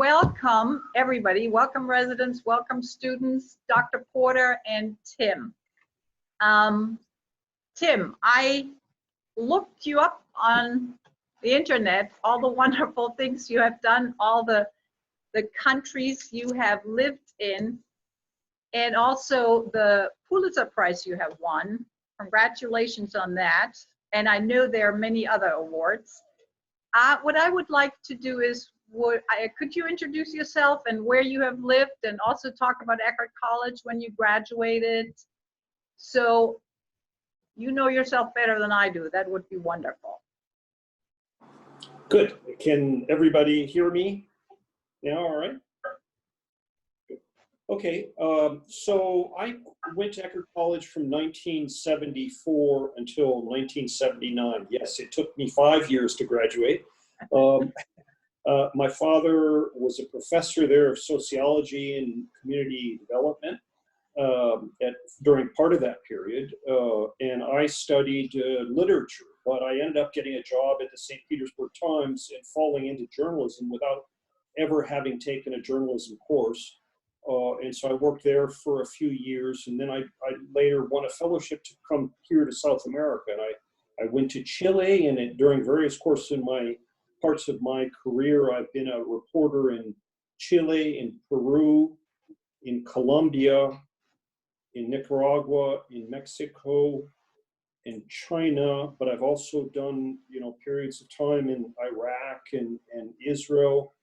welcome everybody. Welcome residents, welcome students, Dr. Porter and Tim. Tim, I looked you up on the internet, all the wonderful things you have done, all the countries you have lived in, and also the Pulitzer Prize you have won. Congratulations on that. And I know there are many other awards. What I would like to do is, could you introduce yourself and where you have lived, and also talk about Eckerd College when you graduated? So you know yourself better than I do. That would be wonderful. Good. Can everybody hear me now? All right. Okay. So I went to Eckerd College from 1974 until 1979. Yes, it took me 5 years to graduate. My father was a professor there of sociology and community development during part of that period, and I studied literature, but I ended up getting a job at the St. Petersburg Times and falling into journalism without ever having taken a journalism course. And so I worked there for a few years, and then I later won a fellowship to come here to South America. And I went to Chile, and during various courses in parts of my career, I've been a reporter in Chile, in Peru, in Colombia, in Nicaragua, in Mexico, in China, but I've also done, periods of time in Iraq and Israel,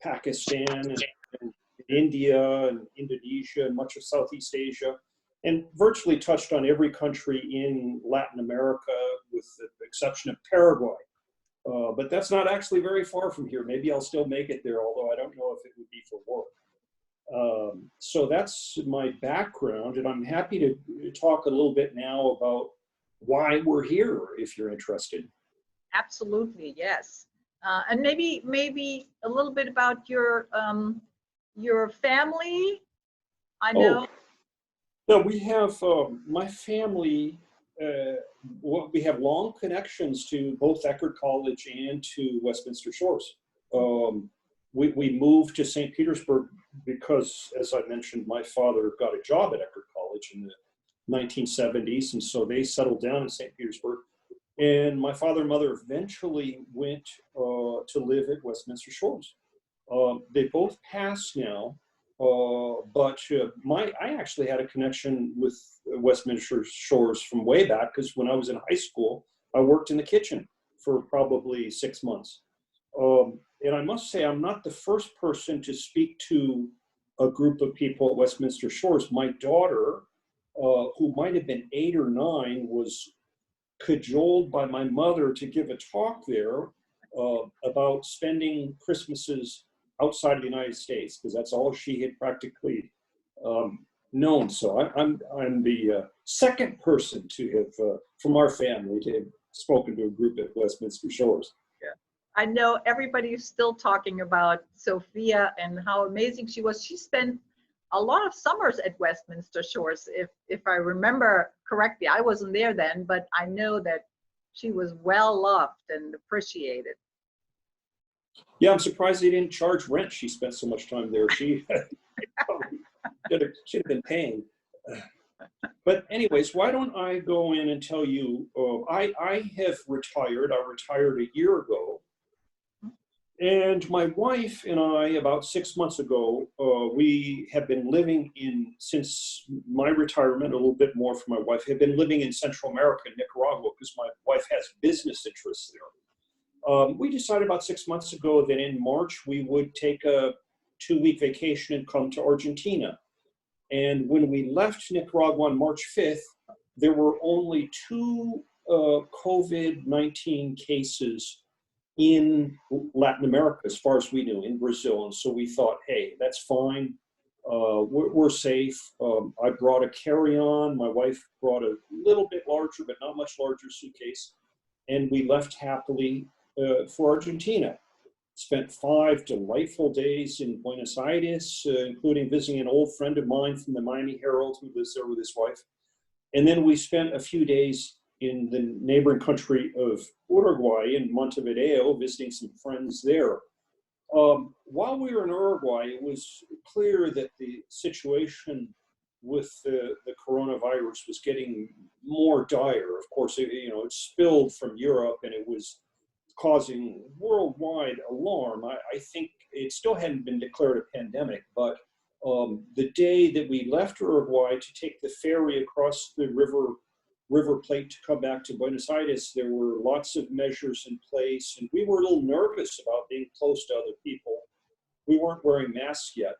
Pakistan, and India, and Indonesia, and much of Southeast Asia, and virtually touched on every country in Latin America, with the exception of Paraguay. But that's not actually very far from here. Maybe I'll still make it there, although I don't know if it would be for work. So that's my background, and I'm happy to talk a little bit now about why we're here, if you're interested. Absolutely, yes. And maybe a little bit about your family. I know. No, we have my family. We have long connections to both Eckerd College and to Westminster Shores. We moved to St. Petersburg because, as I mentioned, my father got a job at Eckerd College in the 1970s, and so they settled down in St. Petersburg. And my father and mother eventually went to live at Westminster Shores. They both passed now, but I actually had a connection with Westminster Shores from way back, because when I was in high school, I worked in the kitchen for probably 6 months. And I must say, I'm not the first person to speak to a group of people at Westminster Shores. My daughter, who might have been 8 or 9, was cajoled by my mother to give a talk there about spending Christmases outside of the United States, because that's all she had practically known. So I'm the second person to have, from our family, to have spoken to a group at Westminster Shores. I know everybody is still talking about Sophia and how amazing she was. She spent a lot of summers at Westminster Shores, if I remember correctly. I wasn't there then, but I know that she was well loved and appreciated. Yeah, I'm surprised they didn't charge rent. She spent so much time there. She should have been paying. But anyways, why don't I go in and tell you, I have retired. I retired a year ago. And my wife and I, about 6 months ago, we have been living since my retirement, a little bit more for my wife, have been living in Central America, Nicaragua, because my wife has business interests there. We decided about 6 months ago that in March we would take a 2-week vacation and come to Argentina. And when we left Nicaragua on March 5th, there were only 2 COVID-19 cases in Latin America, as far as we knew, in Brazil. And so we thought, hey, that's fine. We're safe. I brought a carry-on. My wife brought a little bit larger, but not much larger suitcase. And we left happily for Argentina. Spent 5 delightful days in Buenos Aires, including visiting an old friend of mine from the Miami Herald who lives there with his wife. And then we spent a few days in the neighboring country of Uruguay, in Montevideo, visiting some friends there. While we were in Uruguay, it was clear that the situation with the coronavirus was getting more dire. Of course, it spilled from Europe and it was causing worldwide alarm. I think it still hadn't been declared a pandemic, but the day that we left Uruguay to take the ferry across the River Plate to come back to Buenos Aires, there were lots of measures in place, and we were a little nervous about being close to other people. We weren't wearing masks yet.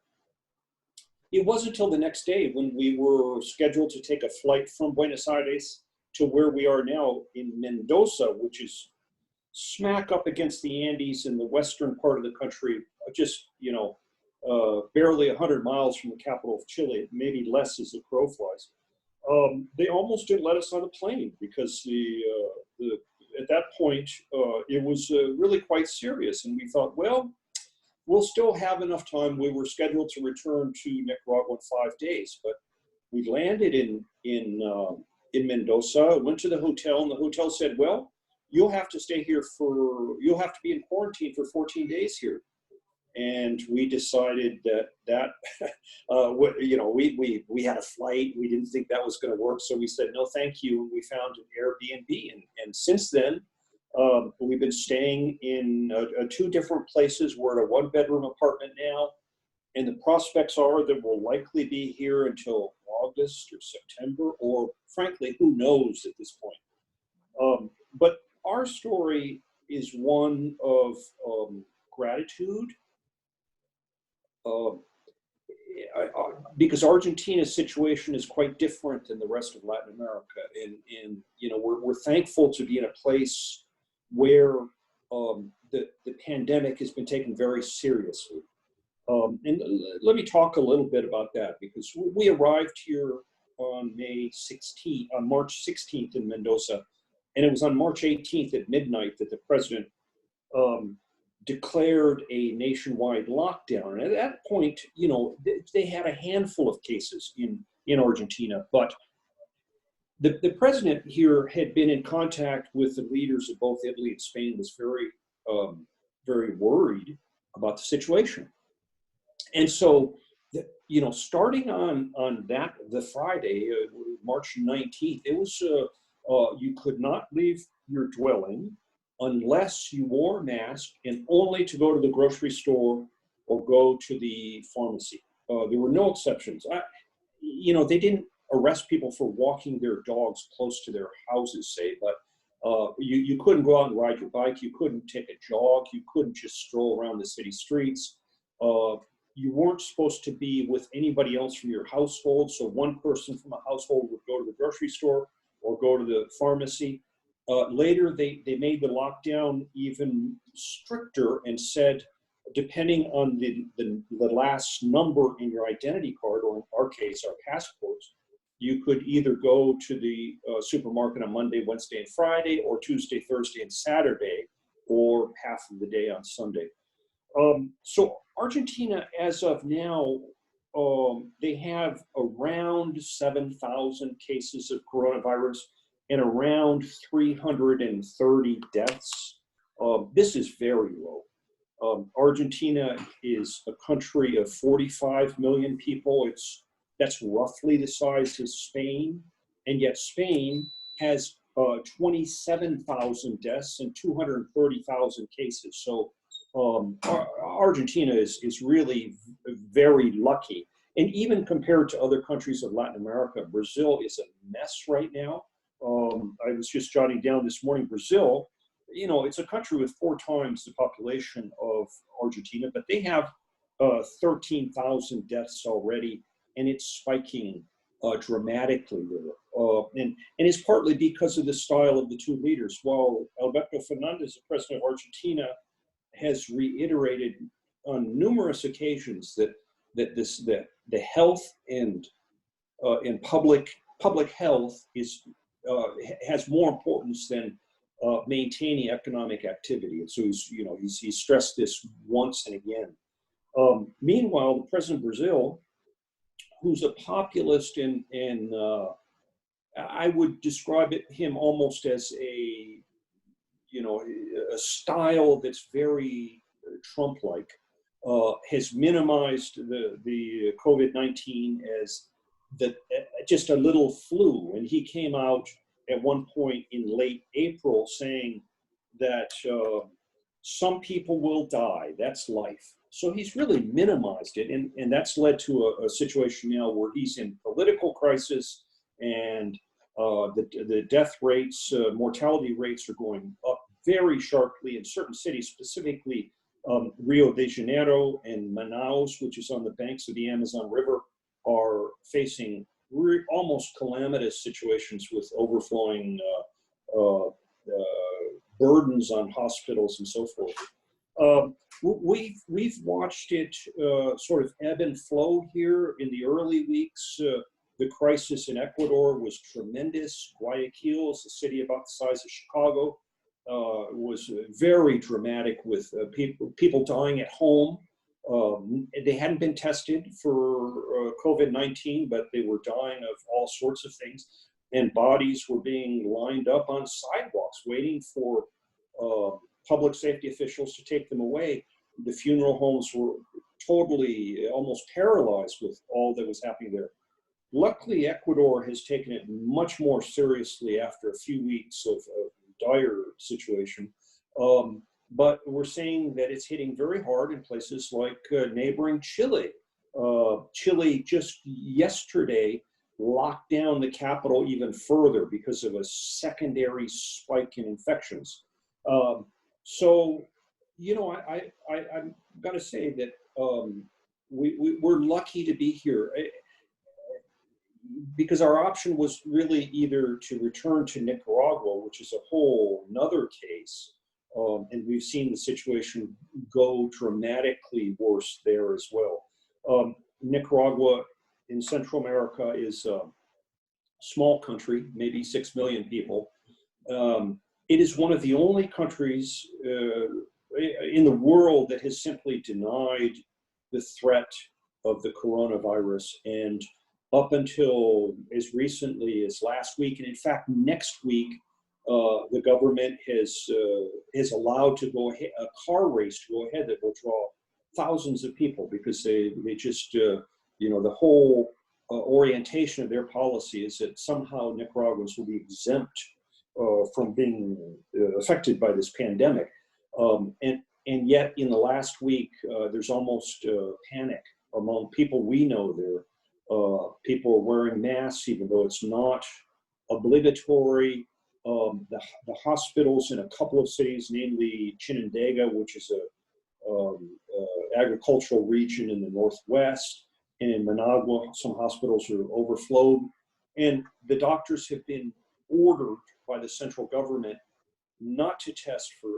It wasn't until the next day when we were scheduled to take a flight from Buenos Aires to where we are now in Mendoza, which is smack up against the Andes in the western part of the country, just, barely 100 miles from the capital of Chile, maybe less as the crow flies. They almost didn't let us on the plane because at that point, it was really quite serious. And we thought, well, we'll still have enough time. We were scheduled to return to Nicaragua in 5 days, but we landed in Mendoza, went to the hotel, and the hotel said, well, you'll have to be in quarantine for 14 days here. And we decided that we had a flight. We didn't think that was going to work. So we said, no, thank you. And we found an Airbnb. And since then, we've been staying in 2 different places. We're in a 1-bedroom apartment now. And the prospects are that we'll likely be here until August or September, or frankly, who knows at this point. But our story is one of gratitude, because Argentina's situation is quite different than the rest of Latin America. And we're thankful to be in a place where the pandemic has been taken very seriously. And let me talk a little bit about that, because we arrived here on March 16th in Mendoza. And it was on March 18th at midnight that the president declared a nationwide lockdown. And at that point, they had a handful of cases in Argentina, but the president here had been in contact with the leaders of both Italy and Spain, was very worried about the situation. And so, starting on the Friday, March 19th, it was you could not leave your dwelling unless you wore a mask, and only to go to the grocery store or go to the pharmacy. There were no exceptions. They didn't arrest people for walking their dogs close to their houses, say, but you couldn't go out and ride your bike. You couldn't take a jog. You couldn't just stroll around the city streets. You weren't supposed to be with anybody else from your household. So one person from a household would go to the grocery store or go to the pharmacy. Later, they made the lockdown even stricter and said, depending on the last number in your identity card, or in our case, our passports, you could either go to the supermarket on Monday, Wednesday, and Friday, or Tuesday, Thursday, and Saturday, or half of the day on Sunday. So Argentina, as of now, they have around 7,000 cases of coronavirus and around 330 deaths. This is very low. Argentina is a country of 45 million people. That's roughly the size of Spain, and yet Spain has 27,000 deaths and 230,000 cases. So Argentina is really very lucky. And even compared to other countries of Latin America, Brazil is a mess right now. I was just jotting down this morning, Brazil, it's a country with 4 times the population of Argentina, but they have 13,000 deaths already, and it's spiking dramatically there. And it's partly because of the style of the 2 leaders. While Alberto Fernandez, the president of Argentina, has reiterated on numerous occasions that the health and public health has more importance than maintaining economic activity. And so he's stressed this once and again. Meanwhile, the president of Brazil, who's a populist and I would describe him almost as a style that's very Trump-like. has minimized the COVID-19 as just a little flu. And he came out at one point in late April saying that some people will die, that's life. So he's really minimized it, and that's led to a situation now where he's in political crisis, and the death rates, mortality rates are going up very sharply in certain cities, specifically Rio de Janeiro and Manaus, which is on the banks of the Amazon River, are facing almost calamitous situations with overflowing burdens on hospitals and so forth. We've watched it sort of ebb and flow here in the early weeks. The crisis in Ecuador was tremendous. Guayaquil is a city about the size of Chicago. Was very dramatic with people dying at home. They hadn't been tested for COVID-19, but they were dying of all sorts of things. And bodies were being lined up on sidewalks waiting for public safety officials to take them away. The funeral homes were totally almost paralyzed with all that was happening there. Luckily, Ecuador has taken it much more seriously after a few weeks of dire situation. But we're seeing that it's hitting very hard in places like neighboring Chile. Chile just yesterday locked down the capital even further because of a secondary spike in infections. So, you know, I'm gonna say that we're lucky to be here, because our option was really either to return to Nicaragua, which is a whole nother case, and we've seen the situation go dramatically worse there as well. Nicaragua in Central America is a small country, maybe 6 million people. It is one of the only countries in the world that has simply denied the threat of the coronavirus. And up until as recently as last week, and in fact next week, the government has allowed to go ahead, a car race to go ahead that will draw thousands of people, because they just you know, the whole orientation of their policy is that somehow Nicaraguans will be exempt from being affected by this pandemic. And yet in the last week, there's almost panic among people we know there. People are wearing masks even though it's not obligatory. The hospitals in a couple of cities, namely Chinandega, which is a agricultural region in the northwest, and in Managua, some hospitals are overflowed. And the doctors have been ordered by the central government not to test for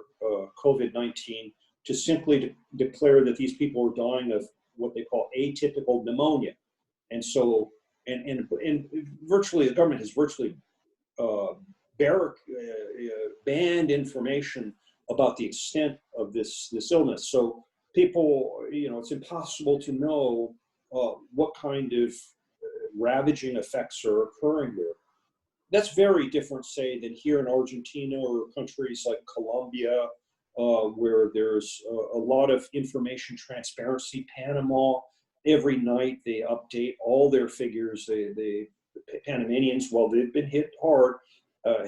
COVID-19, to simply declare that these people are dying of what they call atypical pneumonia. And so, and virtually, the government has virtually banned information about the extent of this illness. So people, you know, it's impossible to know what kind of ravaging effects are occurring there. That's very different, say, than here in Argentina or countries like Colombia, where there's a lot of information transparency. Panama, every night they update all their figures. The Panamanians, while they've been hit hard,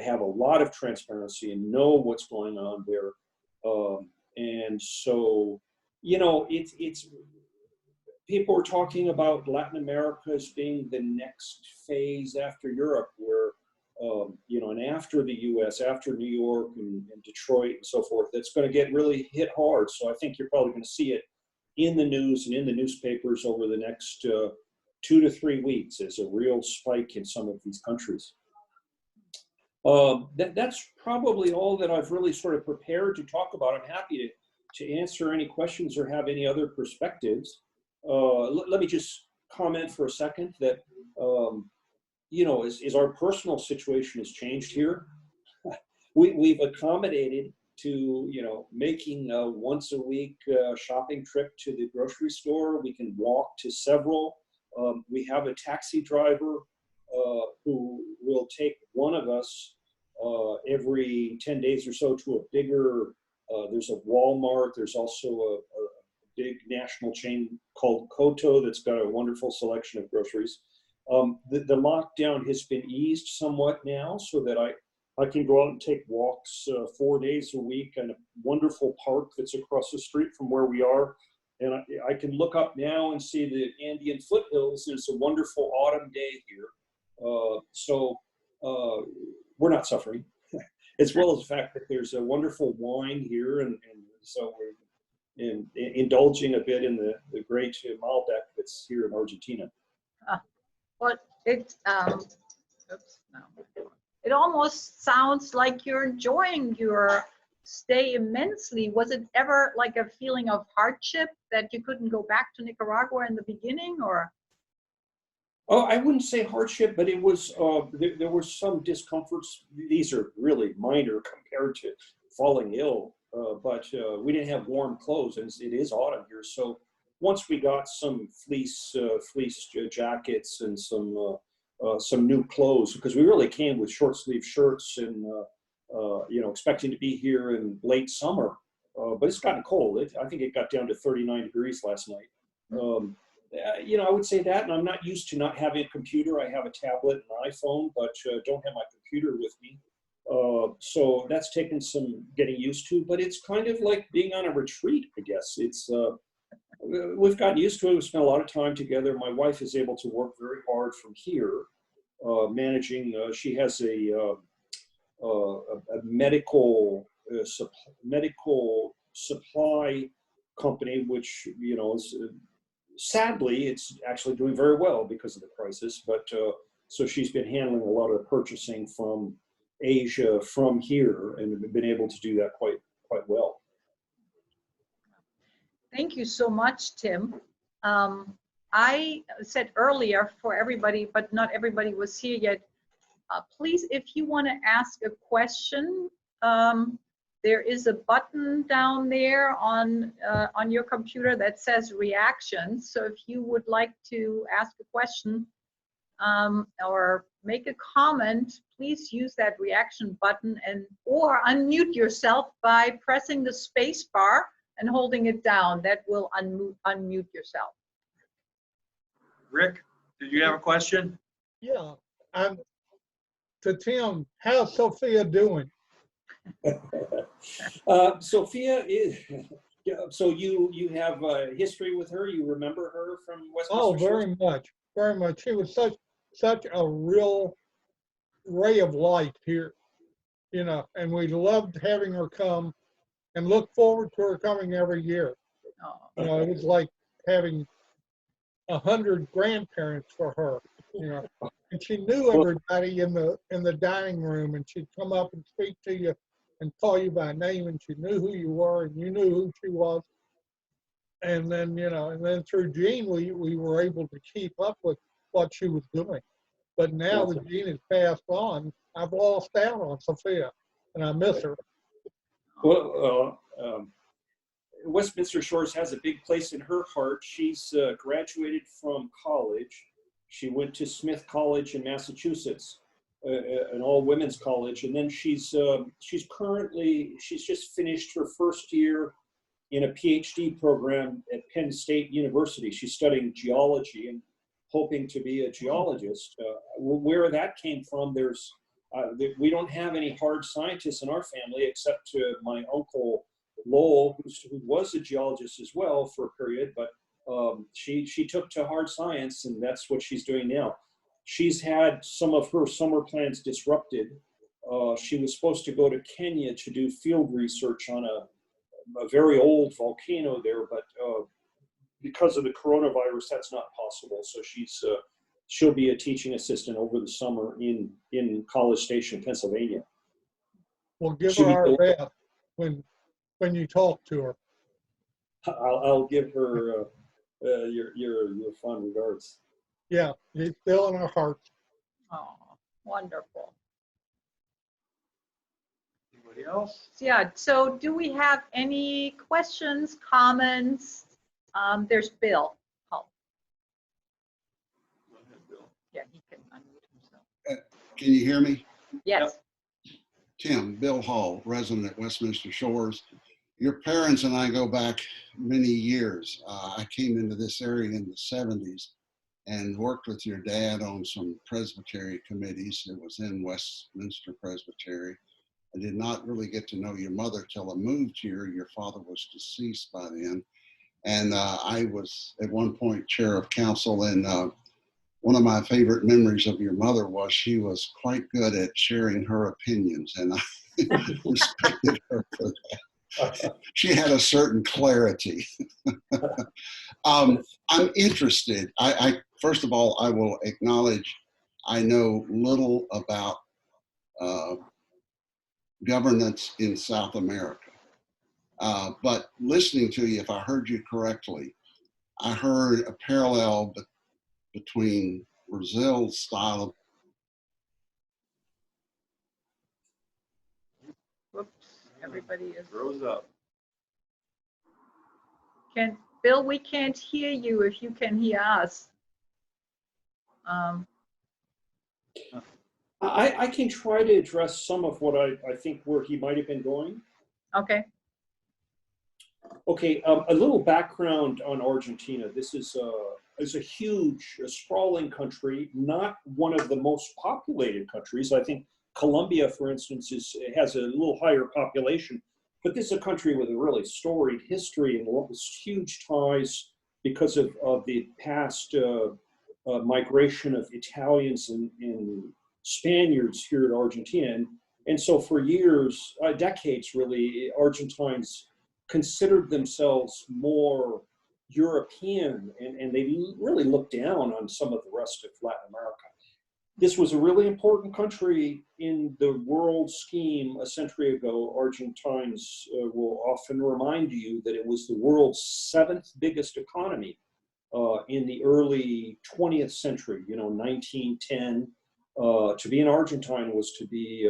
have a lot of transparency and know what's going on there. And so, you know, it's people are talking about Latin America as being the next phase after Europe, where you know, and after the U.S., after New York and Detroit and so forth, that's going to get really hit hard. So I think you're probably going to see it in the news and in the newspapers over the next 2 to 3 weeks as a real spike in some of these countries. That's probably all that I've really sort of prepared to talk about. I'm happy to answer any questions or have any other perspectives. Let me just comment for a second that you know, as our personal situation has changed here, we've accommodated to, you know, making a once a week shopping trip to the grocery store. We can walk to several. We have a taxi driver who will take one of us every 10 days or so to a bigger, there's a Walmart, there's also a big national chain called Koto that's got a wonderful selection of groceries. The lockdown has been eased somewhat now, so that I can go out and take walks 4 days a week in a wonderful park that's across the street from where we are. And I can look up now and see the Andean foothills. It's a wonderful autumn day here. So we're not suffering, as well as the fact that there's a wonderful wine here. And so we're indulging a bit in the great Malbec that's here in Argentina. Well, it, oops, no. It almost sounds like you're enjoying your stay immensely. Was it ever like a feeling of hardship that you couldn't go back to Nicaragua in the beginning, or? Oh, I wouldn't say hardship, but it was, there were some discomforts. These are really minor compared to falling ill, but we didn't have warm clothes, and it is autumn here. So once we got some fleece jackets and some new clothes, because we really came with short sleeve shirts and expecting to be here in late summer, but it's gotten cold. I think it got down to 39 degrees last night. I would say that, and I'm not used to not having a computer. I have a tablet and an iPhone, but don't have my computer with me. So that's taken some getting used to, but it's kind of like being on a retreat, I guess. It's we've gotten used to it. We spent a lot of time together. My wife is able to work very hard from here, managing. She has a medical supply company, which is. Sadly, it's actually doing very well because of the crisis, but so she's been handling a lot of the purchasing from Asia from here and been able to do that quite well. Thank you so much, Tim. I said earlier for everybody, but not everybody was here yet, please, if you want to ask a question, there is a button down there on your computer that says reactions. So if you would like to ask a question or make a comment, please use that reaction button or unmute yourself by pressing the space bar and holding it down. That will unmute yourself. Rick, did you have a question? Yeah, to Tim, how's Sophia doing? Sophia is. So you have a history with her. You remember her from Westminster? Oh, very much, very much. She was such a real ray of light here, and we loved having her come, and look forward to her coming every year. Oh. It was like having 100 grandparents for her. And she knew everybody in the dining room, and she'd come up and speak to you and call you by name, and she knew who you were, and you knew who she was. And then, and then through Jean, we were able to keep up with what she was doing. But now that Jean has passed on, I've lost out on Sophia, and I miss her. Well, Westminster Shores has a big place in her heart. She's graduated from college. She went to Smith College in Massachusetts, an all-women's college, and then she's just finished her first year in a PhD program at Penn State University. She's studying geology and hoping to be a geologist. Where that came from, we don't have any hard scientists in our family except my uncle Lowell, who was a geologist as well for a period, but she took to hard science, and that's what she's doing now. She's had some of her summer plans disrupted. She was supposed to go to Kenya to do field research on a very old volcano there, but because of the coronavirus, that's not possible. So she'll be a teaching assistant over the summer in College Station, Pennsylvania. Well, give her our best when you talk to her. I'll give her your fond regards. Yeah, she's still in our hearts. Oh, wonderful. Anybody else? Yeah, so do we have any questions, comments? There's Bill. Oh. Go ahead, Bill. Yeah, he can unmute himself. Can you hear me? Yes. Tim, Bill Hall, resident at Westminster Shores. Your parents and I go back many years. I came into this area in the 70s and worked with your dad on some Presbytery committees. It was in Westminster Presbytery. I did not really get to know your mother till I moved here. Your father was deceased by then. And I was at one point chair of council, and one of my favorite memories of your mother was she was quite good at sharing her opinions, and I respected her for that. She had a certain clarity. I'm interested. First of all, I will acknowledge I know little about governance in South America. But listening to you, if I heard you correctly, I heard a parallel between Brazil's style of. Whoops, everybody is. Rose up. Bill, we can't hear you if you can hear us. I can try to address some of what I think where he might have been going. Okay. Okay, a little background on Argentina. This is a huge, sprawling country, not one of the most populated countries. I think Colombia, for instance, has a little higher population, but this is a country with a really storied history and huge ties because of the past migration of Italians and Spaniards here at Argentina. And so for years, decades really, Argentines considered themselves more European, and they really looked down on some of the rest of Latin America. This was a really important country in the world scheme a century ago. Argentines will often remind you that it was the world's 7th biggest economy in the early 20th century, 1910. To be an Argentine was to be,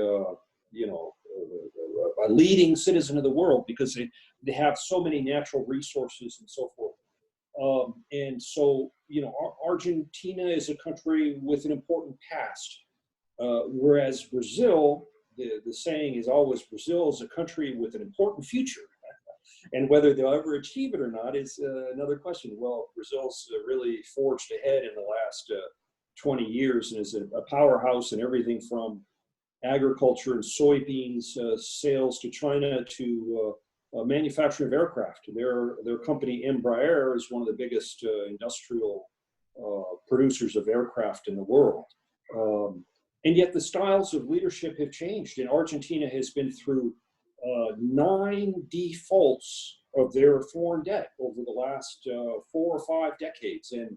a leading citizen of the world because they have so many natural resources and so forth. And so, Argentina is a country with an important past, whereas Brazil, the saying is always Brazil is a country with an important future. And whether they'll ever achieve it or not is another question. Well, Brazil's really forged ahead in the last 20 years and is a powerhouse in everything from agriculture and soybeans sales to China to manufacturing of aircraft. Their company Embraer is one of the biggest industrial producers of aircraft in the world. And yet the styles of leadership have changed, and Argentina has been through 9 defaults of their foreign debt over the last 4 or 5 decades. And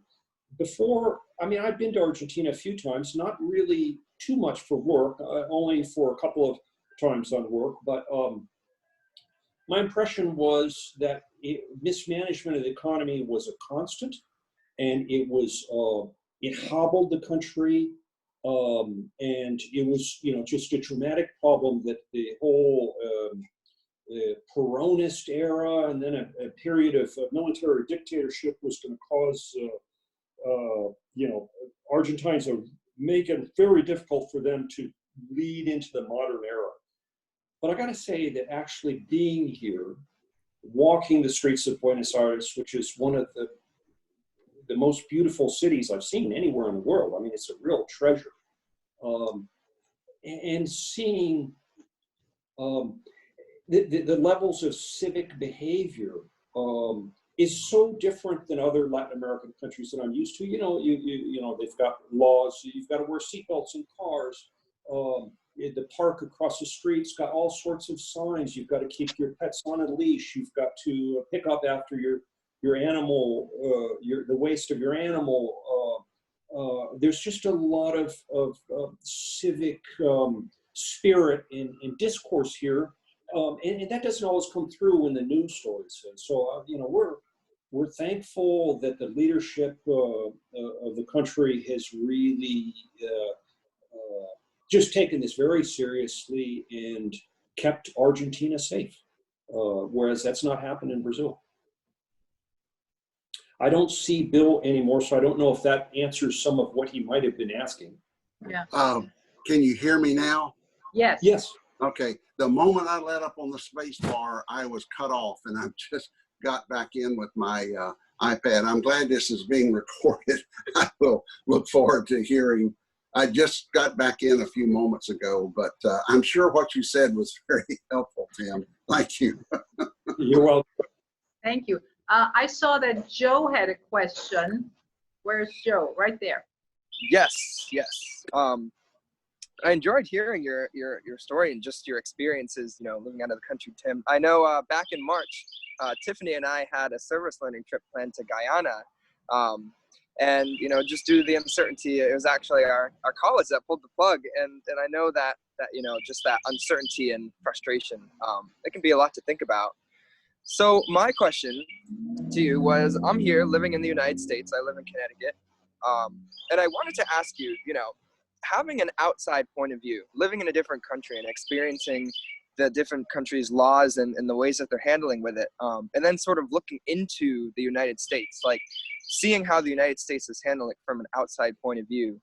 before, I've been to Argentina a few times, not really too much for work, only for a couple of times on work, but my impression was that mismanagement of the economy was a constant, and it hobbled the country, and it was just a dramatic problem that the whole Peronist era and then a period of military dictatorship was going to cause Argentines to make it very difficult for them to lead into the modern era. But I got to say that actually being here, walking the streets of Buenos Aires, which is one of the most beautiful cities I've seen anywhere in the world. It's a real treasure. And seeing the levels of civic behavior is so different than other Latin American countries that I'm used to. They've got laws. You've got to wear seatbelts in cars. The park across the street's got all sorts of signs. You've got to keep your pets on a leash. You've got to pick up after your animal, the waste of your animal. There's just a lot of civic spirit and discourse here, and that doesn't always come through in the news stories. And so, we're thankful that the leadership of the country has really just taken this very seriously and kept Argentina safe, whereas that's not happened in Brazil. I don't see Bill anymore, so I don't know if that answers some of what he might have been asking. Yeah. Can you hear me now? Yes. Yes. Okay, the moment I let up on the space bar, I was cut off, and I just got back in with my iPad. I'm glad this is being recorded. I will look forward to hearing. I just got back in a few moments ago, but I'm sure what you said was very helpful, Tim. Thank you. You're welcome. Thank you. I saw that Joe had a question. Where's Joe? Right there. Yes, yes. I enjoyed hearing your story and just your experiences, living out of the country, Tim. I know back in March, Tiffany and I had a service learning trip planned to Guyana. And, just due to the uncertainty, it was actually our college that pulled the plug. And I know that just that uncertainty and frustration, it can be a lot to think about. So my question to you was, I'm here living in the United States. I live in Connecticut. And I wanted to ask you, having an outside point of view, living in a different country and experiencing the different countries' laws and the ways that they're handling with it, and then sort of looking into the United States, like seeing how the United States is handling it from an outside point of view.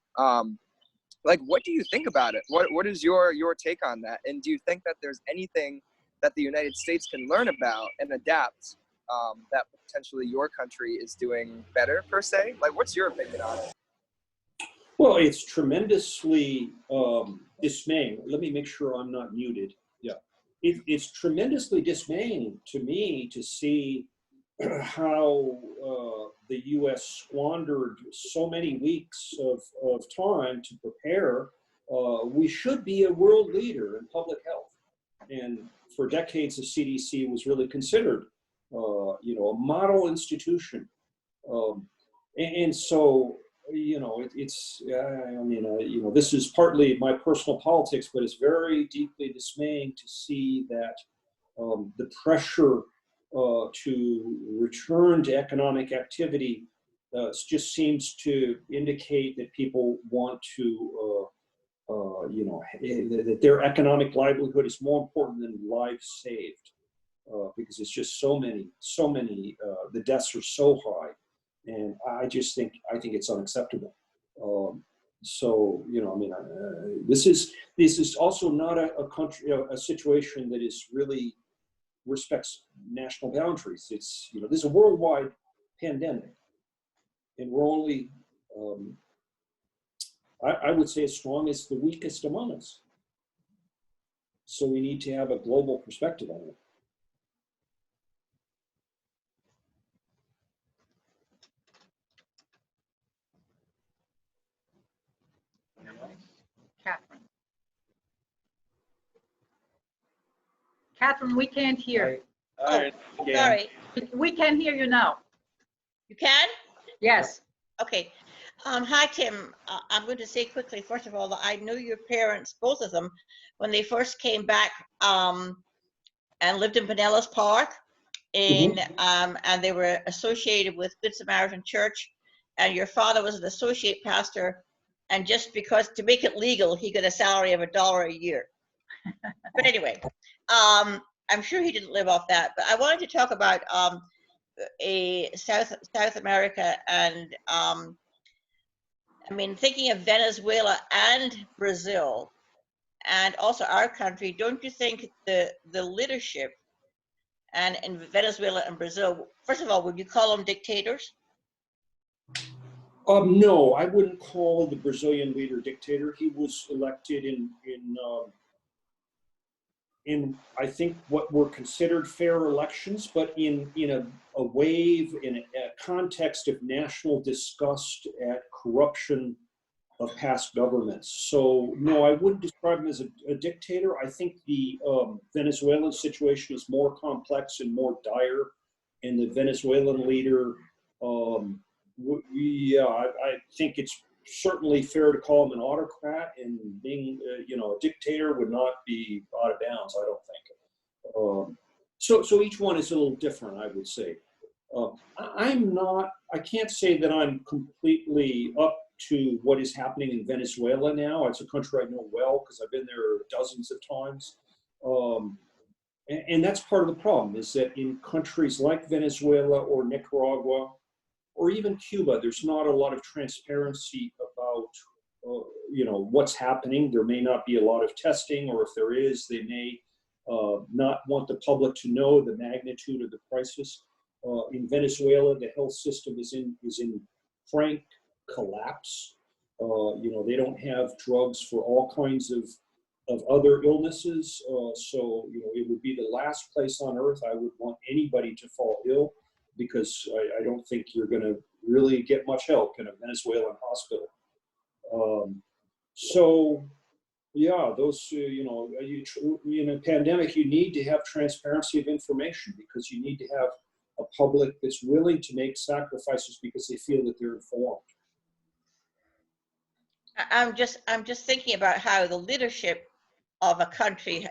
Like, what do you think about it? What is your take on that? And do you think that there's anything that the United States can learn about and adapt that potentially your country is doing better, per se? Like, what's your opinion on it? Well, it's tremendously dismaying. Let me make sure I'm not muted. Yeah. It's tremendously dismaying to me to see how the U.S. squandered so many weeks of time to prepare. We should be a world leader in public health. And for decades, the CDC was really considered, a model institution. And so, this is partly my personal politics, but it's very deeply dismaying to see that the pressure to return to economic activity just seems to indicate that people want to, that their economic livelihood is more important than lives saved, because it's just so many, the deaths are so high. And I think it's unacceptable. This is also not a country, a situation that is really respects national boundaries. It's, this is a worldwide pandemic, and we're only, I would say, as strong as the weakest among us. So we need to have a global perspective on it. Catherine, we can't hear. Sorry. We can hear you now. You can? Yes. Okay. Hi, Tim. I'm going to say quickly, first of all, that I knew your parents, both of them, when they first came back and lived in Pinellas Park, and they were associated with Good Samaritan Church, and your father was an associate pastor, and just because, to make it legal, he got a salary of $1 a year. But anyway, I'm sure he didn't live off that. But I wanted to talk about South America, and thinking of Venezuela and Brazil, and also our country. Don't you think the leadership and in Venezuela and Brazil, first of all, would you call them dictators? No, I wouldn't call the Brazilian leader dictator. He was elected in I think what were considered fair elections, but in a wave, in a context of national disgust at corruption of past governments. So no, I wouldn't describe him as a dictator. I think the Venezuelan situation is more complex and more dire, and the Venezuelan leader, I think it's certainly fair to call him an autocrat, and being, a dictator would not be out of bounds, I don't think. So each one is a little different, I would say. I can't say that I'm completely up to what is happening in Venezuela now. It's a country I know well because I've been there dozens of times. And that's part of the problem, is that in countries like Venezuela or Nicaragua, or even Cuba, there's not a lot of transparency about what's happening. There may not be a lot of testing, or if there is, they may not want the public to know the magnitude of the crisis. In Venezuela, the health system is in frank collapse. They don't have drugs for all kinds of other illnesses. So it would be the last place on earth I would want anybody to fall ill, because I don't think you're going to really get much help in a Venezuelan hospital. So yeah, those, in a pandemic, you need to have transparency of information, because you need to have a public that's willing to make sacrifices because they feel that they're informed. I'm just thinking about how the leadership of a country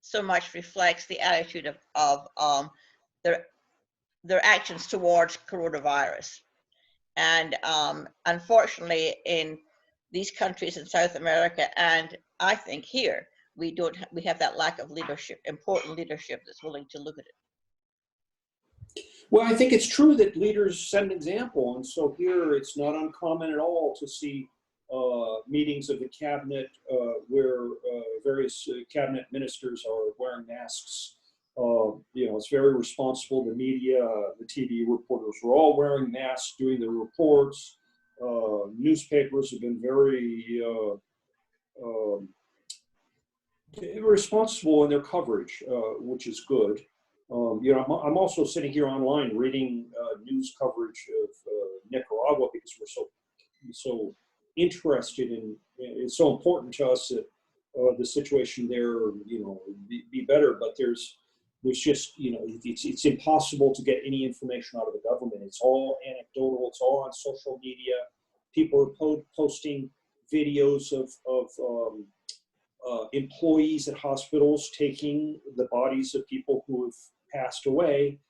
so much reflects the attitude of their actions towards coronavirus. And unfortunately, in these countries in South America, and I think here, we have that lack of leadership, important leadership that's willing to look at it. Well, I think it's true that leaders set an example, and so here it's not uncommon at all to see meetings of the cabinet where various cabinet ministers are wearing masks. It's very responsible. The media, the TV reporters were all wearing masks doing their reports. Newspapers have been very responsible in their coverage, which is good. I'm also sitting here online reading news coverage of Nicaragua, because we're so interested in. It's so important to us that the situation there, be better. But there's just, it's impossible to get any information out of the government. It's all anecdotal. It's all on social media. People are posting videos of employees at hospitals taking the bodies of people who have passed away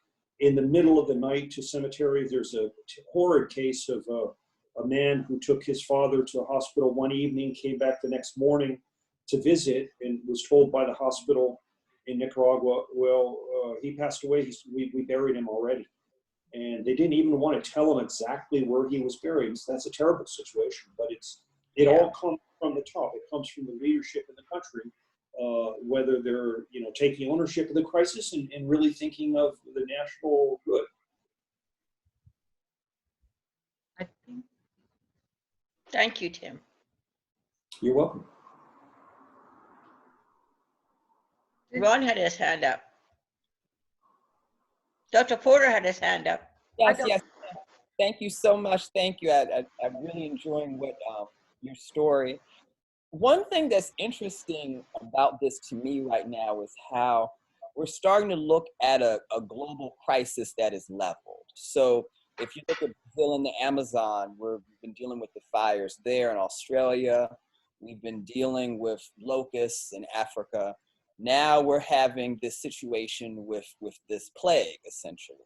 in the middle of the night to cemeteries. There's a horrid case of a man who took his father to the hospital one evening, came back the next morning to visit, and was told by the hospital in Nicaragua, well, he passed away. We buried him already. And they didn't even want to tell him exactly where he was buried. So that's a terrible situation, but it all comes from the top. It comes from the leadership in the country, whether they're taking ownership of the crisis and really thinking of the national good. I think Thank you, Tim. You're welcome. Ron had his hand up. Dr. Porter had his hand up. Yes, yes. Thank you so much. Thank you. I'm really enjoying your story. One thing that's interesting about this to me right now is how we're starting to look at a global crisis that is leveled. So if you look at Brazil and the Amazon, we've been dealing with the fires there. In Australia, we've been dealing with locusts in Africa. Now we're having this situation with this plague, essentially.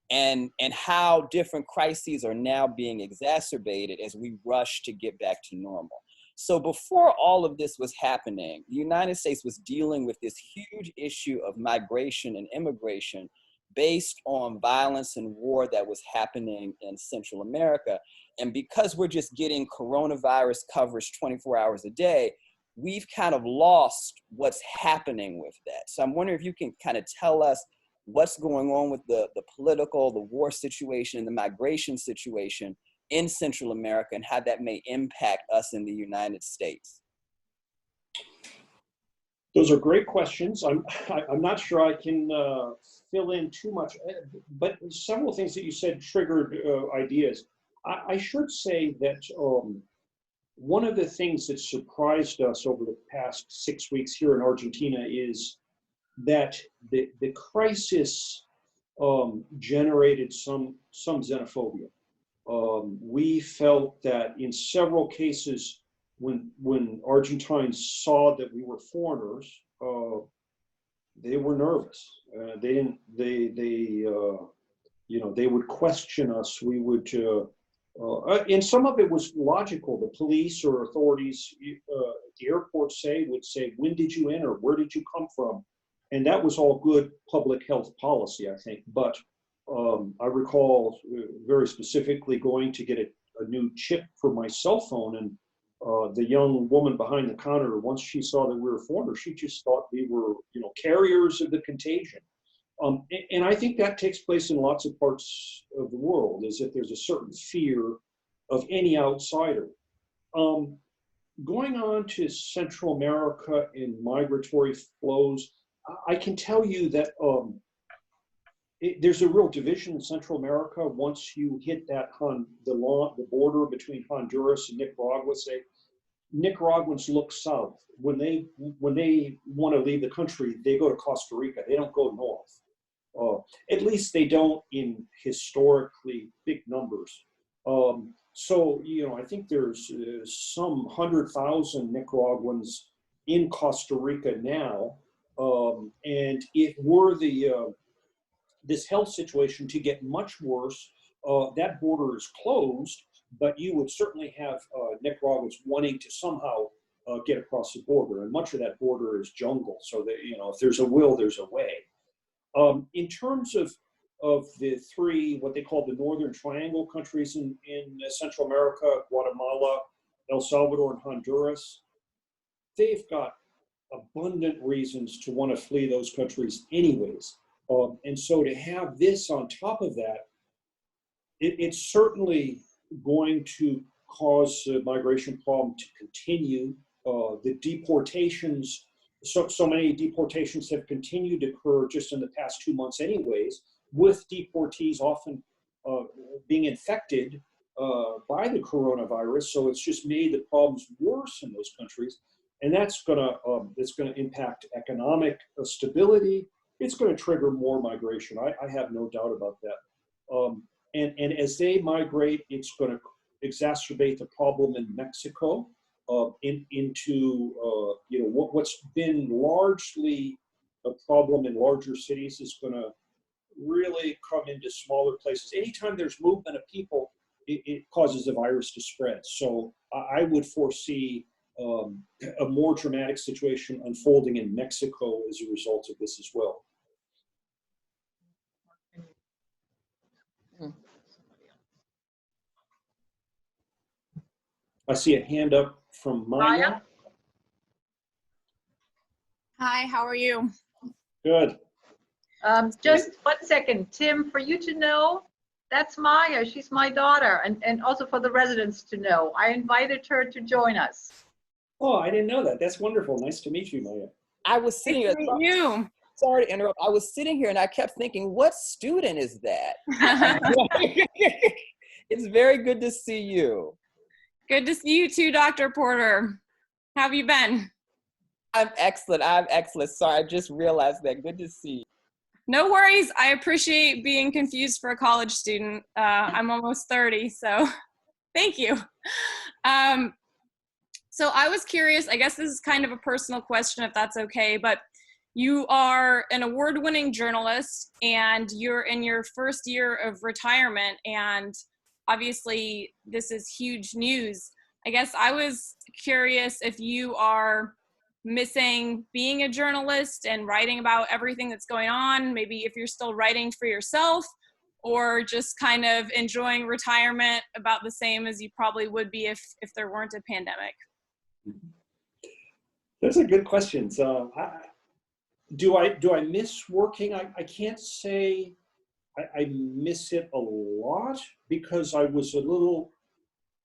And how different crises are now being exacerbated as we rush to get back to normal. So before all of this was happening, the United States was dealing with this huge issue of migration and immigration based on violence and war that was happening in Central America. And because we're just getting coronavirus coverage 24 hours a day, we've kind of lost what's happening with that. So I'm wondering if you can kind of tell us what's going on with the political, the war situation, and the migration situation in Central America, and how that may impact us in the United States. Those are great questions. I'm not sure I can fill in too much, but several things that you said triggered ideas. I should say that one of the things that surprised us over the past 6 weeks here in Argentina is that the crisis generated some xenophobia. We felt that in several cases, when Argentines saw that we were foreigners, they were nervous. They would question us. We would, and some of it was logical. The police or authorities at the airport would say, when did you enter? Where did you come from? And that was all good public health policy, I think. But I recall very specifically going to get a new chip for my cell phone, and the young woman behind the counter, once she saw that we were foreigners, she just thought we were, carriers of the contagion. And I think that takes place in lots of parts of the world, is that there's a certain fear of any outsider. Going on to Central America and migratory flows, I can tell you that there's a real division in Central America. Once you hit that the border between Honduras and Nicaragua, say, Nicaraguans look south. When they want to leave the country, they go to Costa Rica. They don't go north. At least they don't in historically big numbers. So, I think there's some 100,000 Nicaraguans in Costa Rica now. And if were this health situation to get much worse, that border is closed, but you would certainly have Nicaraguans wanting to somehow get across the border. And much of that border is jungle. So that, if there's a will, there's a way. In terms of the three, what they call the Northern Triangle countries in Central America, Guatemala, El Salvador, and Honduras, they've got abundant reasons to want to flee those countries anyways. And so to have this on top of that, it's certainly going to cause the migration problem to continue. The deportations, so many deportations have continued to occur just in the past 2 months anyways, with deportees often being infected by the coronavirus. So it's just made the problems worse in those countries. And that's gonna impact economic stability. It's going to trigger more migration. I have no doubt about that. And as they migrate, it's going to exacerbate the problem in Mexico into what's been largely a problem in larger cities is going to really come into smaller places. Anytime there's movement of people, it causes the virus to spread. So I would foresee a more dramatic situation unfolding in Mexico as a result of this as well. I see a hand up from Maya. Hi, how are you? Good. Just 1 second, Tim, for you to know, that's Maya. She's my daughter, and also for the residents to know. I invited her to join us. Oh, I didn't know that. That's wonderful. Nice to meet you, Maya. I was sitting here. You. Sorry to interrupt. I was sitting here and I kept thinking, what student is that? It's very good to see you. Good to see you too, Dr. Porter. How have you been? I'm excellent. Sorry, I just realized that. Good to see you. No worries. I appreciate being confused for a college student. I'm almost 30, so thank you. So I was curious, I guess this is kind of a personal question, if that's okay, but you are an award-winning journalist and you're in your first year of retirement, and obviously this is huge news. I guess I was curious if you are missing being a journalist and writing about everything that's going on, maybe if you're still writing for yourself, or just kind of enjoying retirement about the same as you probably would be if there weren't a pandemic. Those are good questions. Do I miss working? I can't say I miss it a lot, because I was a little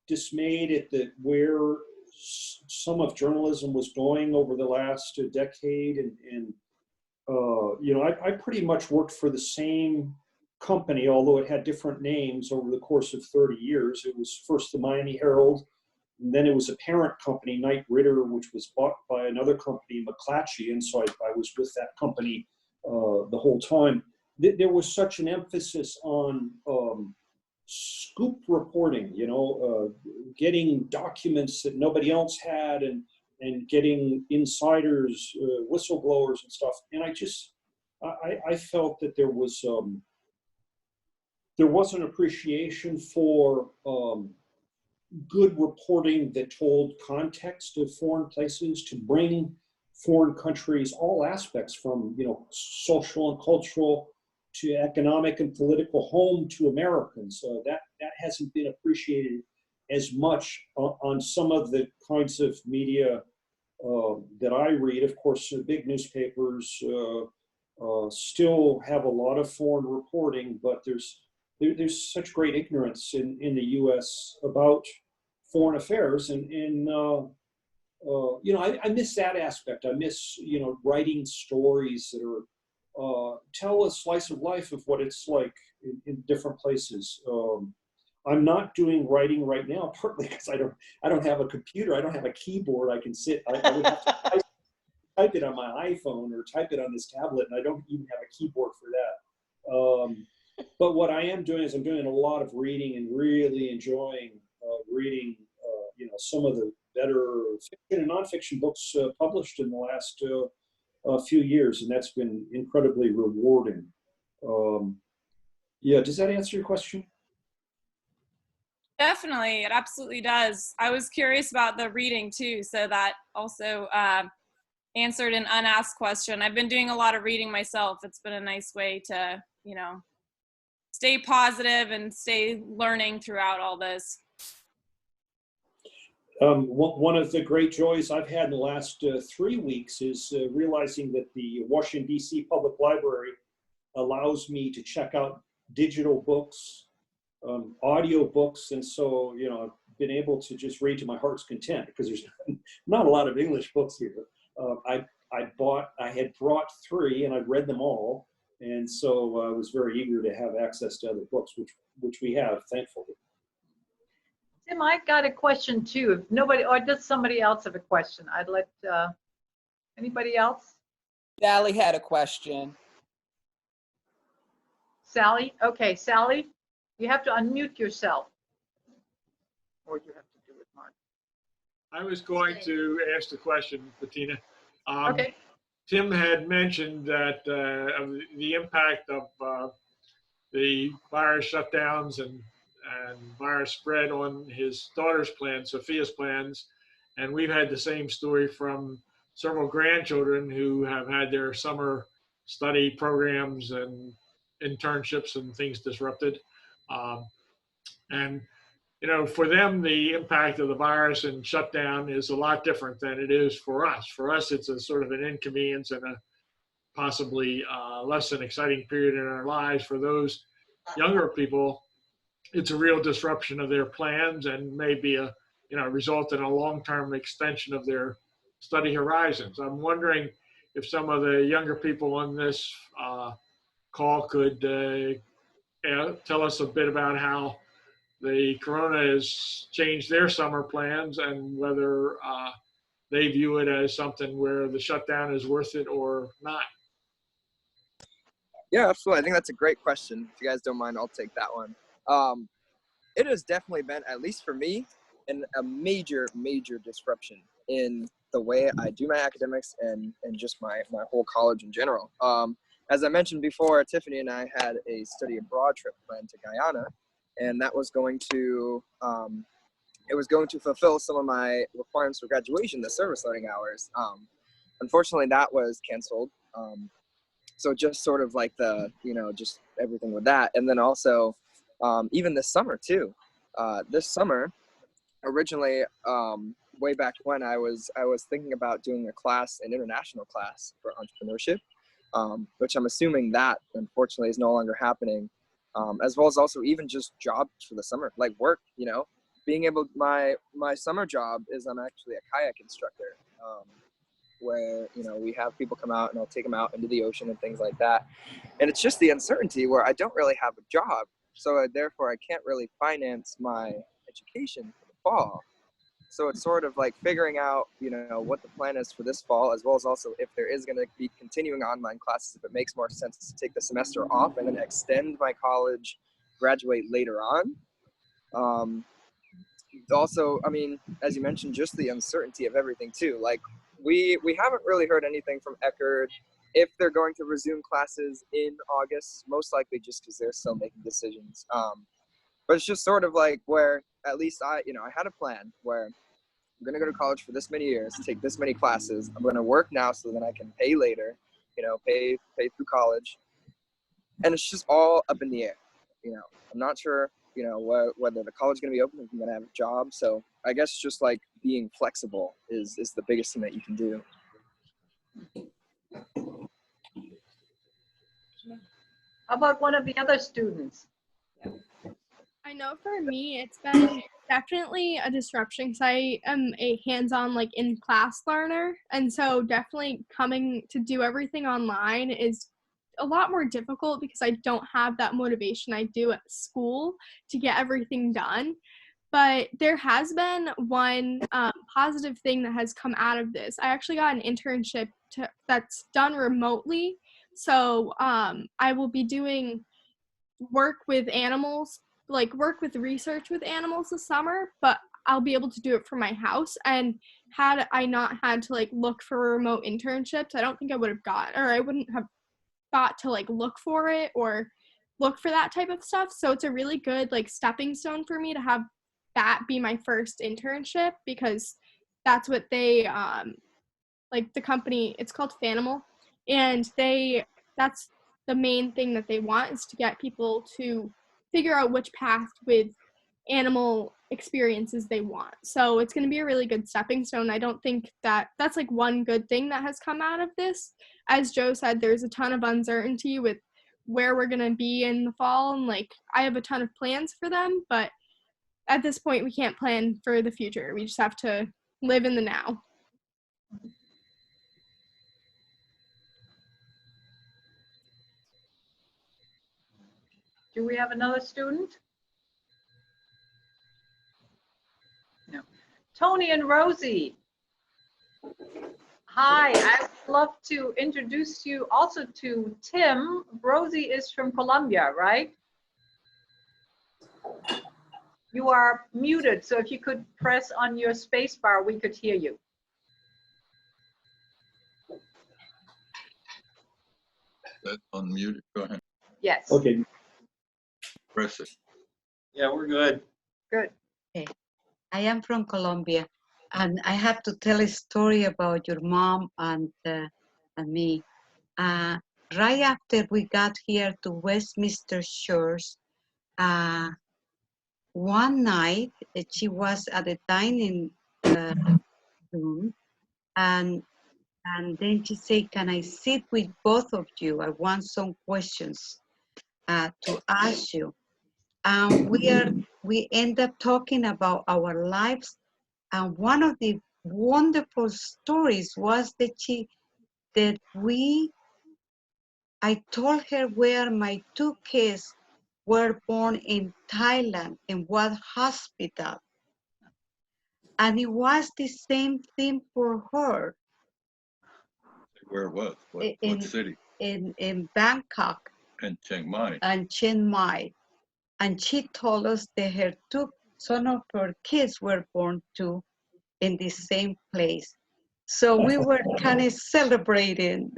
dismayed at where some of journalism was going over the last decade, and I pretty much worked for the same company, although it had different names over the course of 30 years. It was first the Miami Herald, and then it was a parent company, Knight Ridder, which was bought by another company, McClatchy, and so I was with that company the whole time. There was such an emphasis on scoop reporting, getting documents that nobody else had, and getting insiders, whistleblowers and stuff. And I felt that there was an appreciation for good reporting that told context of foreign places, to bring foreign countries, all aspects from social and cultural to economic and political, home to Americans. That hasn't been appreciated as much on some of the kinds of media that I read. Of course, the big newspapers still have a lot of foreign reporting, but there's such great ignorance in the U.S. about foreign affairs, and I miss that aspect. I miss writing stories that are tell a slice of life of what it's like in different places. I'm not doing writing right now, partly because I don't have a computer. I don't have a keyboard. I can sit. I would have to type it on my iPhone or type it on this tablet, and I don't even have a keyboard for that. But what I am doing is I'm doing a lot of reading and really enjoying reading. Some of the better fiction and nonfiction books published in the last few years, and that's been incredibly rewarding. Yeah, does that answer your question? Definitely, it absolutely does. I was curious about the reading too, so that also answered an unasked question. I've been doing a lot of reading myself. It's been a nice way to, stay positive and stay learning throughout all this. One of the great joys I've had in the last 3 weeks is realizing that the Washington, D.C. Public Library allows me to check out digital books, audio books, and so I've been able to just read to my heart's content because there's not a lot of English books here. I had brought 3 and I've read them all, and so I was very eager to have access to other books, which we have, thankfully. Tim, I've got a question too. If nobody, or does somebody else have a question? I'd let anybody else? Sally had a question. Sally? Okay, Sally, you have to unmute yourself. Or you have to do it, Mark. I was going to ask the question, Bettina. Okay. Tim had mentioned that of the impact of the virus shutdowns and virus spread on his daughter's plans, Sophia's plans. And we've had the same story from several grandchildren who have had their summer study programs and internships and things disrupted. And for them, the impact of the virus and shutdown is a lot different than it is for us. For us, it's a sort of an inconvenience and a possibly less than exciting period in our lives. For those younger people, it's a real disruption of their plans and maybe result in a long-term extension of their study horizons. I'm wondering if some of the younger people on this call could tell us a bit about how the corona has changed their summer plans and whether they view it as something where the shutdown is worth it or not. Yeah, absolutely. I think that's a great question. If you guys don't mind, I'll take that one. It has definitely been, at least for me, a major, major disruption in the way I do my academics and just my whole college in general. As I mentioned before, Tiffany and I had a study abroad trip planned to Guyana, and that was going to fulfill some of my requirements for graduation, the service learning hours. Unfortunately, that was canceled. So just sort of like just everything with that. And then also, even this summer too. This summer, originally, way back when I was thinking about doing an international class for entrepreneurship, which I'm assuming that unfortunately is no longer happening, as well as also even just jobs for the summer, like work, being able, my summer job is I'm actually a kayak instructor, where, we have people come out and I'll take them out into the ocean and things like that. And it's just the uncertainty where I don't really have a job. So therefore I can't really finance my education for the fall. So it's sort of like figuring out, what the plan is for this fall, as well as also if there is going to be continuing online classes, if it makes more sense to take the semester off and then extend my college, graduate later on. Also, I mean, as you mentioned, just the uncertainty of everything too. Like we haven't really heard anything from Eckerd if they're going to resume classes in August, most likely just because they're still making decisions. But it's just sort of like where at least I had a plan where I'm going to go to college for this many years, take this many classes. I'm going to work now so that I can pay later, pay through college. And it's just all up in the air. I'm not sure you know, whether the college is going to be open, if I'm going to have a job. So I guess just like being flexible is the biggest thing that you can do. How about one of the other students? I know for me, it's been definitely a disruption because I am a hands-on, like in class learner. And so definitely coming to do everything online is a lot more difficult because I don't have that motivation I do at school to get everything done. But there has been one positive thing that has come out of this. I actually got an internship that's done remotely. So I will be doing work with animals, like work with research with animals this summer, but I'll be able to do it from my house. And had I not had to like look for remote internships, I don't think I would have got, or I wouldn't have got to like look for it or look for that type of stuff. So it's a really good like stepping stone for me to have that be my first internship, because that's what they like the company, it's called Fanimal, and that's the main thing that they want, is to get people to figure out which path with animal experiences they want. So it's going to be a really good stepping stone. I don't think that's like one good thing that has come out of this. As Joe said, there's a ton of uncertainty with where we're going to be in the fall, and like I have a ton of plans for them, but at this point we can't plan for the future. We just have to live in the now. Do we have another student? No. Tony and Rosie. Hi, I would love to introduce you also to Tim. Rosie is from Colombia, right? You are muted, so if you could press on your space bar, we could hear you. That's unmuted. Go ahead. Yes. Okay. Press it. Yeah, we're good. Good. Okay. I am from Colombia, and I have to tell a story about your mom and me. Right after we got here to Westminster Shores, one night she was at the dining room, and then she said, "Can I sit with both of you? I want some questions to ask you." We end up talking about our lives, and one of the wonderful stories was that I told her where my two kids were born in Thailand, in what hospital, and it was the same thing for her. Where it was? What city? In Bangkok In Chiang Mai. and Chiang Mai. And she told us that some of her kids were born too in the same place. So we were kind of celebrating,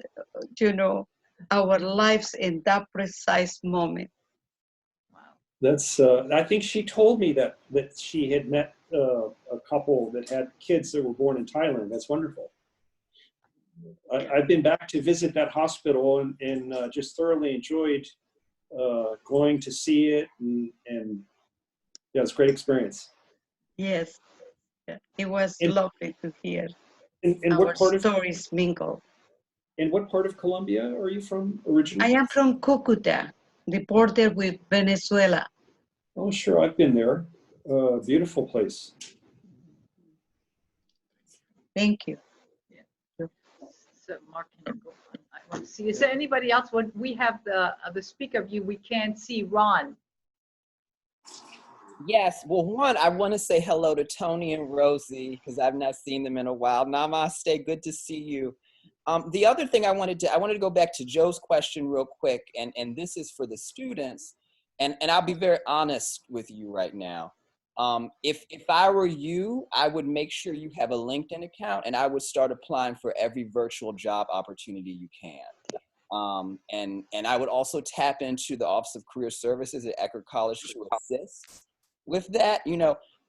our lives in that precise moment. That's, I think she told me that she had met a couple that had kids that were born in Thailand. That's wonderful. I've been back to visit that hospital and just thoroughly enjoyed going to see it, and yeah, it's a great experience. Yes, it was lovely to hear our stories mingle. In what part of Colombia are you from originally? I am from Cucuta, the border with Venezuela. Oh, sure, I've been there. Beautiful place. Thank you. So Mark, can you go on? I want to see. Is there anybody else? When we have the speaker view, we can't see Ron. Yes, well, one, I want to say hello to Tony and Rosie because I've not seen them in a while. Namaste, good to see you. The other thing I wanted to go back to Joe's question real quick, and this is for the students, and I'll be very honest with you right now. If I were you, I would make sure you have a LinkedIn account, and I would start applying for every virtual job opportunity you can. And I would also tap into the Office of Career Services at Eckerd College to assist with that.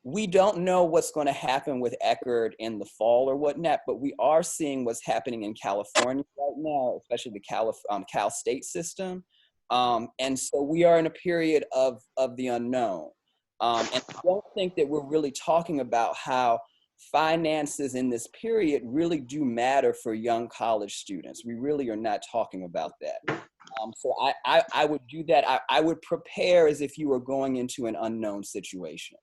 We don't know what's going to happen with Eckerd in the fall or whatnot, but we are seeing what's happening in California right now, especially the Cal State system, And so we are in a period of the unknown. And I don't think that we're really talking about how finances in this period really do matter for young college students. We really are not talking about that. So I would do that. I would prepare as if you were going into an unknown situation.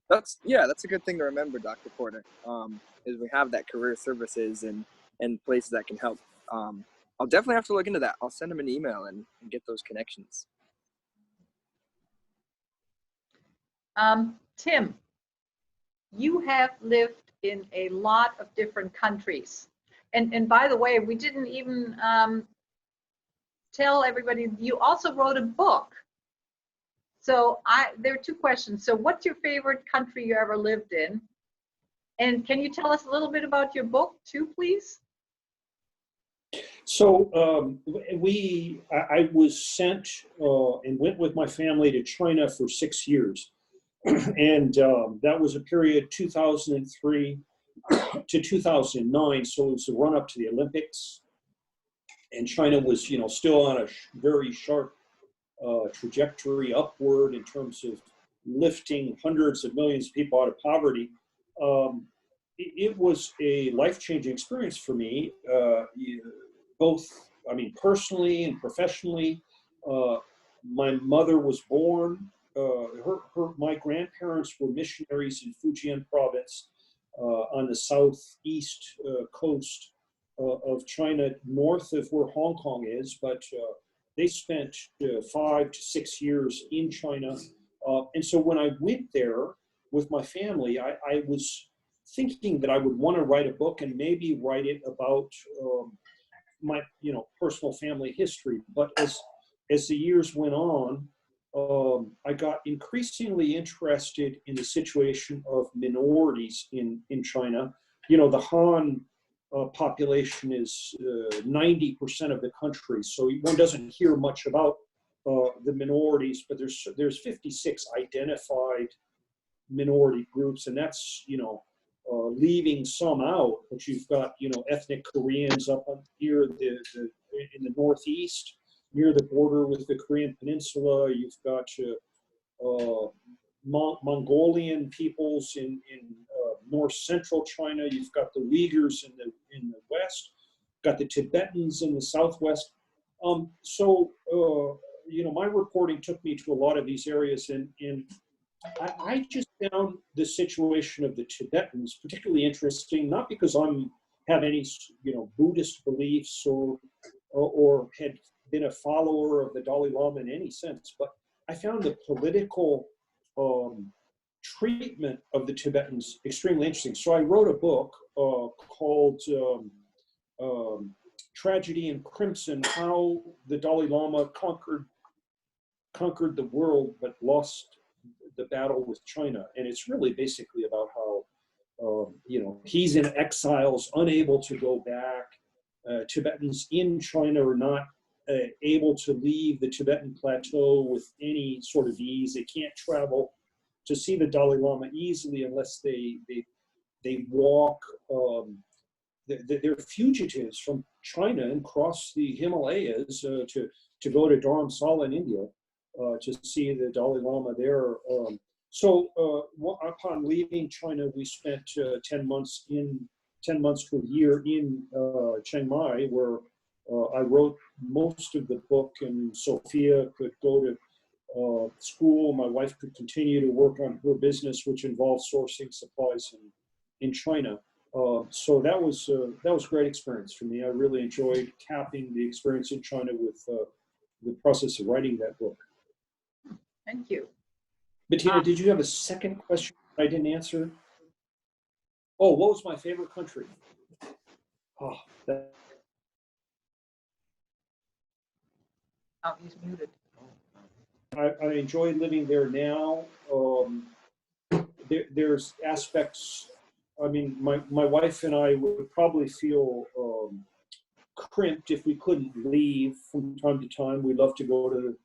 That's a good thing to remember, Dr. Porter, is we have that career services and places that can help. I'll definitely have to look into that. I'll send them an email and get those connections. Tim, you have lived in a lot of different countries. And by the way, we didn't even tell everybody, you also wrote a book. So there are two questions. So what's your favorite country you ever lived in? And can you tell us a little bit about your book too, please? So I was sent and went with my family to China for 6 years. And that was a period 2003 to 2009. So it was the run up to the Olympics. And China was, still on a very sharp trajectory upward in terms of lifting hundreds of millions of people out of poverty. It was a life-changing experience for me, both, personally and professionally. My mother was born, my grandparents were missionaries in Fujian province on the southeast coast of China, north of where Hong Kong is, but they spent 5 to 6 years in China. And so when I went there with my family, I was thinking that I would want to write a book and maybe write it about my personal family history. But as the years went on, I got increasingly interested in the situation of minorities in China. The Han population is 90% of the country, so one doesn't hear much about the minorities, but there's 56 identified minority groups, and that's leaving some out. But you've got ethnic Koreans up here in the northeast, near the border with the Korean Peninsula. You've got Mongolian peoples in north central China. You've got the Uyghurs in the west. Got the Tibetans in the southwest. So my reporting took me to a lot of these areas, and I just found the situation of the Tibetans particularly interesting, not because I'm have any Buddhist beliefs or had been a follower of the Dalai Lama in any sense, but I found the political treatment of the Tibetans extremely interesting. So I wrote a book called Tragedy in Crimson: How the Dalai Lama conquered the world but lost the battle with China. And it's really basically about how he's in exiles, unable to go back. Tibetans in China are not able to leave the Tibetan plateau with any sort of ease. They can't travel to see the Dalai Lama easily unless they walk. They're fugitives from China and cross the Himalayas to go to Dharamsala in India to see the Dalai Lama there. So upon leaving China, we spent 10 months to a year in Chiang Mai, where I wrote most of the book, and Sophia could go to school. My wife could continue to work on her business, which involves sourcing supplies in China. So that was a great experience for me. I really enjoyed capping the experience in China with the process of writing that book. Thank you. Bettina, did you have a second question I didn't answer? Oh, what was my favorite country? Oh, He's muted. I enjoy living there now. There's aspects. My wife and I would probably feel crimped if we couldn't leave from time to time. We love to go to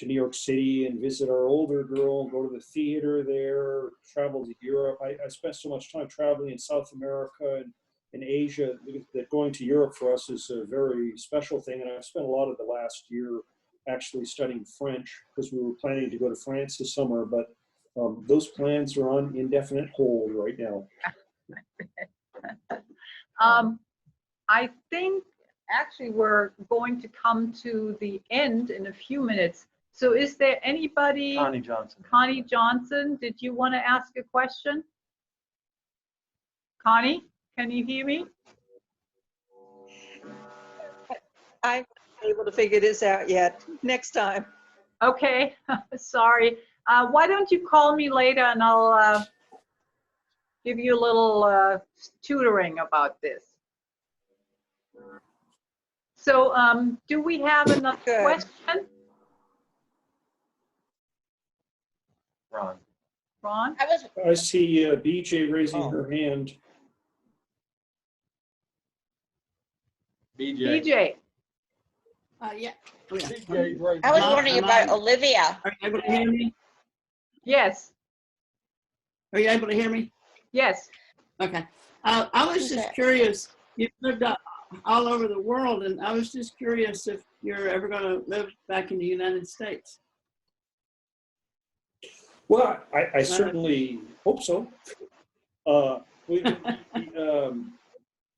New York City and visit our older girl, go to the theater there, travel to Europe. I spent so much time traveling in South America and in Asia, that going to Europe for us is a very special thing. And I've spent a lot of the last year actually studying French because we were planning to go to France this summer, but those plans are on indefinite hold right now. I think actually we're going to come to the end in a few minutes. So is there anybody? Connie Johnson. Connie Johnson, did you want to ask a question? Connie, can you hear me? I'm not able to figure this out yet. Next time. Okay, sorry. Why don't you call me later and I'll give you a little tutoring about this. So do we have another question? Ron. Ron? I see BJ raising her hand. BJ. Yeah. I was wondering about Olivia. Are you able to hear me? Yes. Are you able to hear me? Yes. Okay. I was just curious. You've lived all over the world, and I was just curious if you're ever going to live back in the United States. Well, I certainly hope so.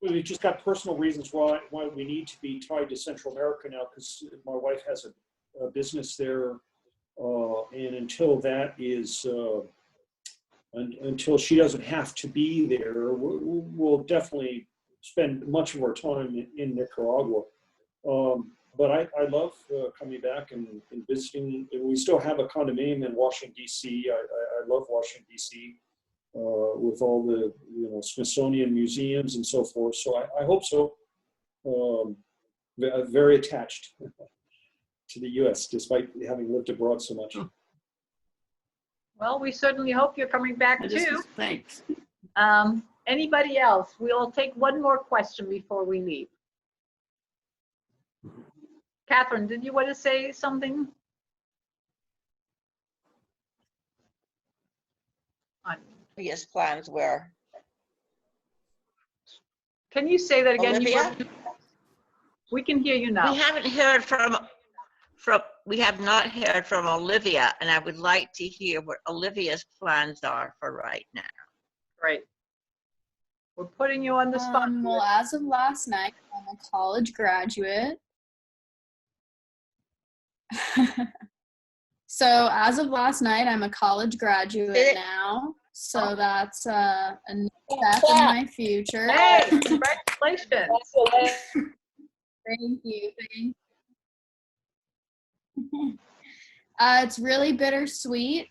We just got personal reasons why we need to be tied to Central America now, because my wife has a business there, and until that is, until she doesn't have to be there, we'll definitely spend much of our time in Nicaragua. But I love coming back and visiting. We still have a condominium in Washington, D.C. I love Washington, D.C. With all the Smithsonian museums and so forth. So I hope so. Very attached to the U.S. despite having lived abroad so much. Well, we certainly hope you're coming back too. Thanks. Anybody else? We'll take one more question before we leave. Catherine, did you want to say something? Olivia's plans were. Can you say that again? Olivia? We can hear you now. We haven't heard we have not heard from Olivia, and I would like to hear what Olivia's plans are for right now. Great. We're putting you on the spot. Well, as of last night, I'm a college graduate. So as of last night, I'm a college graduate now. So that's a new step in my future. Hey, congratulations. Thank you. It's really bittersweet.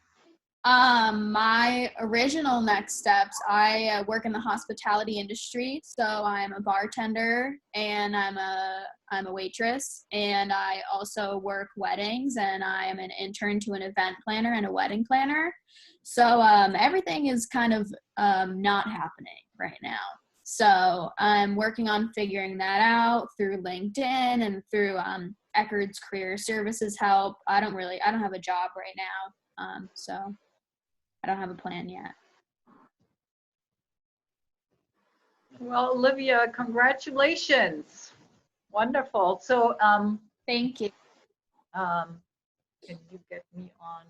My original next steps, I work in the hospitality industry, so I'm a bartender and I'm a waitress, and I also work weddings, and I am an intern to an event planner and a wedding planner. So everything is kind of not happening right now. So I'm working on figuring that out through LinkedIn and through Eckerd's Career Services help. I don't have a job right now, so I don't have a plan yet. Well, Olivia, congratulations. Wonderful. So thank you. Can you get me on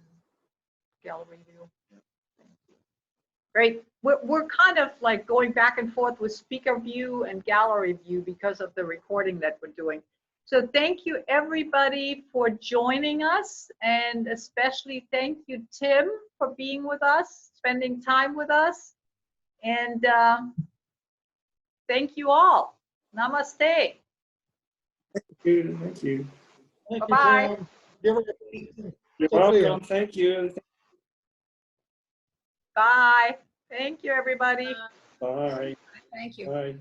gallery view? Thank you. Great. We're kind of like going back and forth with speaker view and gallery view because of the recording that we're doing. So thank you everybody for joining us, and especially thank you, Tim, for being with us, spending time with us. And thank you all. Namaste. Thank you. Thank you. Bye-bye. You're welcome. Thank you. Bye. Thank you, everybody. Bye. Thank you. Bye.